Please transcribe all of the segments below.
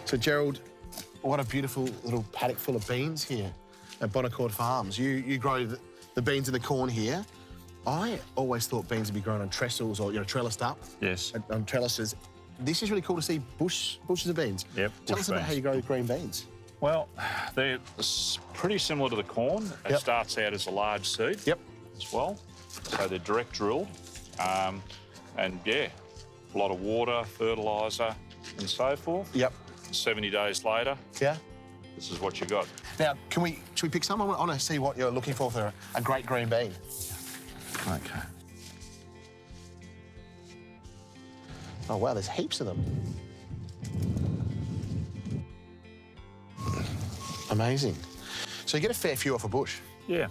So, Gerald, what a beautiful little paddock full of beans here at Bonaccord Farms. You grow the beans and the corn here. I always thought beans would be grown on trestles or, trellised up. Yes. On trellises. This is really cool to see bushes of beans. Yep. Tell us about how you grow green beans. Well, they're pretty similar to the corn. It starts out as a large seed. Yep. As well. So they're direct drilled. And yeah, a lot of water, fertiliser and so forth. Yep. 70 days later, yeah, this is what you got. Now, should we pick some? I want to see what you're looking for a great green bean. Okay. Oh, wow, there's heaps of them. Amazing. So you get a fair few off a bush. Yeah.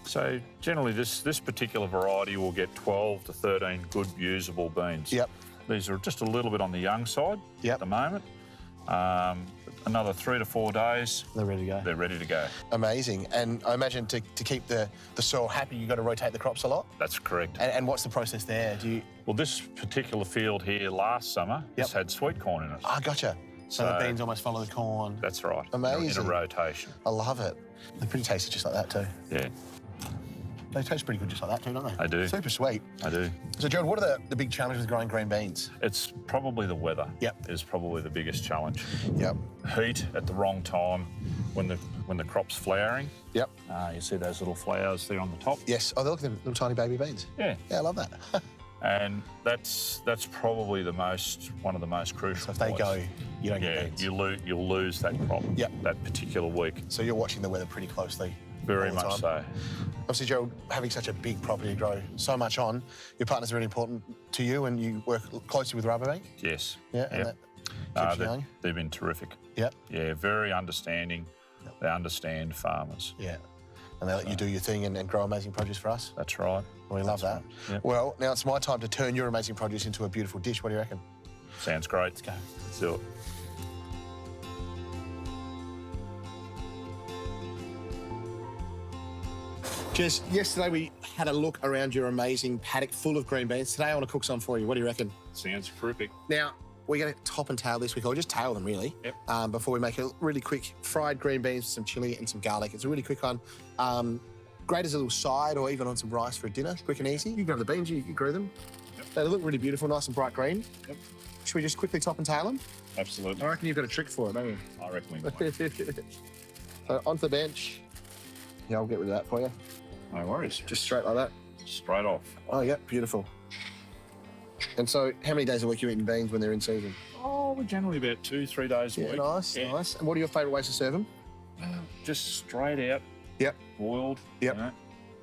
So generally this particular variety will get 12 to 13 good usable beans. Yep. These are just a little bit on the young side at the moment. Another 3 to 4 days. They're ready to go. They're ready to go. Amazing. And I imagine to keep the soil happy, you've got to rotate the crops a lot? That's correct. And what's the process there? Well, this particular field here last summer just had sweet corn in it. Ah, gotcha. So the beans almost follow the corn. That's right. Amazing. In a rotation. I love it. They're pretty tasty just like that too. Yeah. They taste pretty good just like that too, don't they? I do. Super sweet. I do. So, Gerald, what are the big challenges with growing green beans? It's probably the weather. Yep. Is probably the biggest challenge. Yep. Heat at the wrong time when the crop's flowering. Yep. You see those little flowers there on the top? Yes. Oh, they look like little tiny baby beans. Yeah. Yeah, I love that. And that's probably one of the most crucial. So if they go, you don't get beans. You'll lose that crop. Yep. That particular week. So you're watching the weather pretty closely. Very much so. Obviously, Gerald, having such a big property to grow so much on, your partner's really important to you and you work closely with Rabobank? Yes. Yeah, and that keeps you going? They've been terrific. Yep. Yeah, very understanding. Yep. They understand farmers. Yeah. And they let you do your thing and grow amazing produce for us? That's right. We love that. Yep. Well, now it's my time to turn your amazing produce into a beautiful dish. What do you reckon? Sounds great. Let's go. Let's do it. Jess, yesterday we had a look around your amazing paddock full of green beans. Today I want to cook some for you. What do you reckon? Sounds terrific. Now, we're going to top and tail this week, or just tail them really, before we make a really quick fried green beans with some chilli and some garlic. It's a really quick one. Great as a little side or even on some rice for a dinner, quick and easy. You grab the beans, you grow them. Yep. They look really beautiful, nice and bright green. Yep. Should we just quickly top and tail them? Absolutely. I reckon you've got a trick for it, don't you? I reckon we might. So onto the bench. Yeah, I'll get rid of that for you. No worries. Just straight like that. Straight off. Oh, yeah, beautiful. And so how many days a week are you eating beans when they're in season? Oh, we're generally about 2-3 days a week. Nice, nice. And what are your favourite ways to serve them? Just straight out. Yep. Boiled. Yep.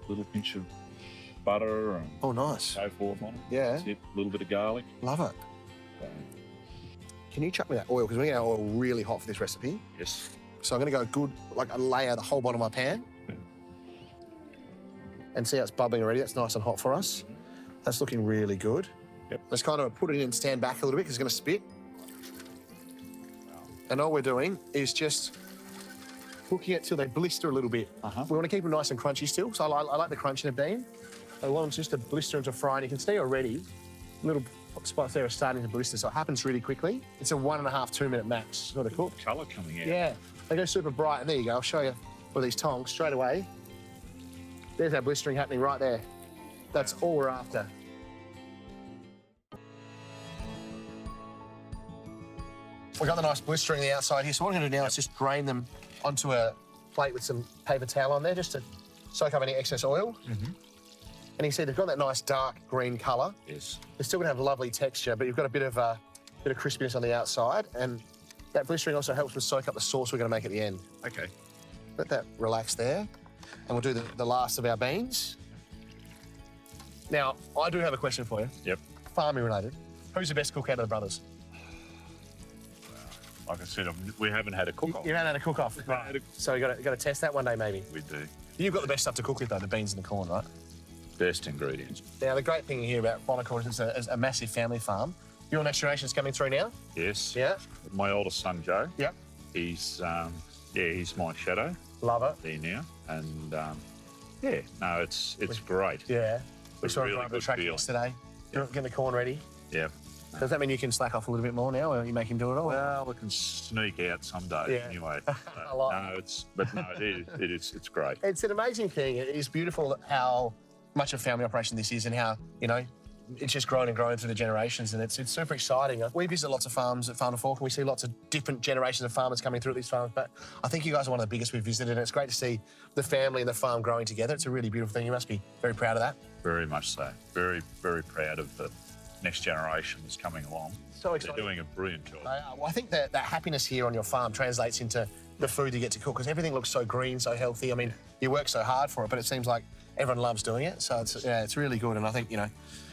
Little pinch of butter and nice. so forth on it. Yeah. That's it. A little bit of garlic. Love it. Can you chuck me that oil? Because we're going to get our oil really hot for this recipe. Yes. So I'm going to go good, like a layer the whole bottom of my pan. And see how it's bubbling already. That's nice and hot for us. That's looking really good. Yep. Let's kind of put it in and stand back a little bit because it's going to spit. And all we're doing is just cooking it till they blister a little bit. We want to keep them nice and crunchy still. So I like the crunch in a bean. I want them just to blister into fry. And you can see already, little spots there are starting to blister. So it happens really quickly. It's a 1.5 to 2 minute max sort of cook. Colour coming out. Yeah. They go super bright. And there you go. I'll show you with these tongs straight away. There's that blistering happening right there. That's all we're after. We've got the nice blistering on the outside here. So what I'm going to do now is just drain them onto a plate with some paper towel on there just to soak up any excess oil. And you see they've got that nice dark green colour. Yes. They're still going to have a lovely texture, but you've got a bit of crispiness on the outside. And that blistering also helps with soak up the sauce we're going to make at the end. Okay. Let that relax there. And we'll do the last of our beans. Now, I do have a question for you. Yep. Farming related. Who's the best cook out of the brothers? Like I said, we haven't had a cook-off. You haven't had a cook-off? Right. So you got to test that one day, maybe? We do. You've got the best stuff to cook with, though, the beans and the corn, right? Best ingredients. Now, the great thing here about Bonaccord is it's a massive family farm. Your next generation's coming through now? Yes. Yeah. My oldest son, Joe. Yep. He's my shadow. Love it. There now. And, it's great. Yeah. We It's saw really him on the good track feeling. yesterday. Getting the corn ready. Yeah. Does that mean you can slack off a little bit more now, or you make him do it all? Well, we can sneak out some days anyway. I like It's great. It's an amazing thing. It is beautiful how much of a family operation this is and how, you know, it's just grown and grown through the generations, and it's super exciting. We visit lots of farms at Farm to Fork, and we see lots of different generations of farmers coming through at these farms, but I think you guys are one of the biggest we've visited, and it's great to see the family and the farm growing together. It's a really beautiful thing. You must be very proud of that. Very much so. Very, very proud of the next generation that's coming along. So exciting. They're doing a brilliant job. Well, I think that happiness here on your farm translates into the food you get to cook, because everything looks so green, so healthy. I mean, you work so hard for it, but it seems like everyone loves doing it. So it's really good, and I think, you know,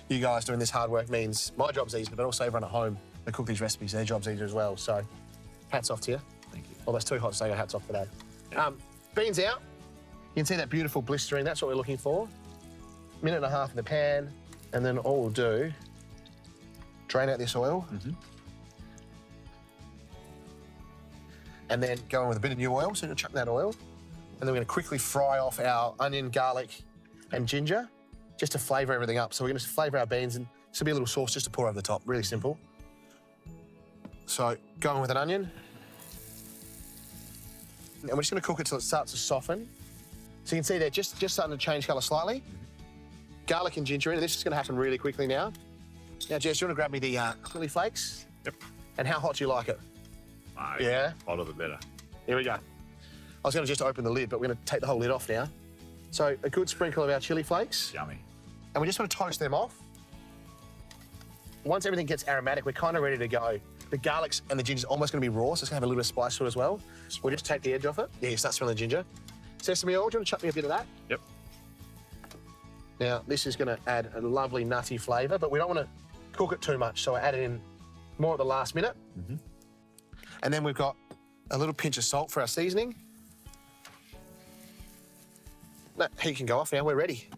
you guys doing this hard work means my job's easier, but also everyone at home that cook these recipes, their job's easier as well. So hats off to you. Thank you. Well, that's too hot to say hats off today. Beans out. You can see that beautiful blistering. That's what we're looking for. Minute and a half in the pan, and then all we'll do, drain out this oil. And then go in with a bit of new oil, so you're gonna chuck that oil. And then we're gonna quickly fry off our onion, garlic, and ginger, just to flavour everything up. So we're gonna flavour our beans, and this will be a little sauce just to pour over the top, really simple. So going with an onion. And we're just gonna cook it till it starts to soften. So you can see they're just starting to change colour slightly. Garlic and ginger in, and this is gonna happen really quickly now. Now, Jess, you wanna grab me the chili flakes? Yep. And how hot do you like it? Yeah? Hotter the better. Here we go. I was going to just open the lid, but we're going to take the whole lid off now. So a good sprinkle of our chili flakes. Yummy. And we just want to toast them off. Once everything gets aromatic, we're kind of ready to go. The garlics and the ginger's almost going to be raw, so it's going to have a little bit of spice to it as well. We'll just take the edge off it. Yeah, you start smelling the ginger. Sesame oil, do you want to chuck me a bit of that? Yep. Now, this is going to add a lovely nutty flavour, but we don't want to cook it too much, so I add it in more at the last minute. And then we've got a little pinch of salt for our seasoning. That heat can go off now, we're ready.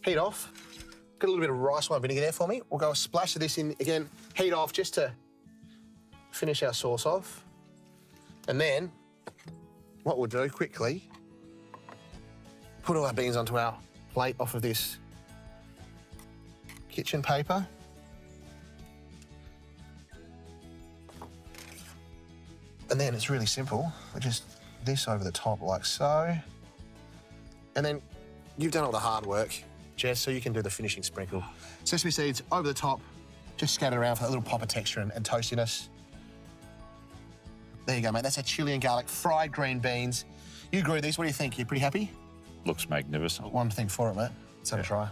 Heat off. Got a little bit of rice wine vinegar there for me. We'll go a splash of this in again, heat off just to finish our sauce off. And then what we'll do quickly, put all our beans onto our plate off of this kitchen paper. And then it's really simple. We just this over the top like so. And then you've done all the hard work, Jess, so you can do the finishing sprinkle. Sesame seeds over the top, just scattered around for a little pop of texture and toastiness. There you go, mate. That's our chili and garlic fried green beans. You grew these. What do you think? You pretty happy? Looks magnificent. One thing for it, mate. Let's have a try.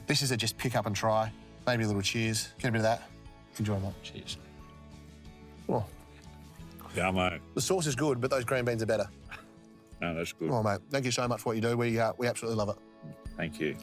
This is a just pick up and try. Maybe a little cheers. Get a bit of that. Enjoy, mate. Cheers. Oh. Yummo. The sauce is good, but those green beans are better. No, that's good. Oh, mate. Thank you so much for what you do. We absolutely love it. Thank you.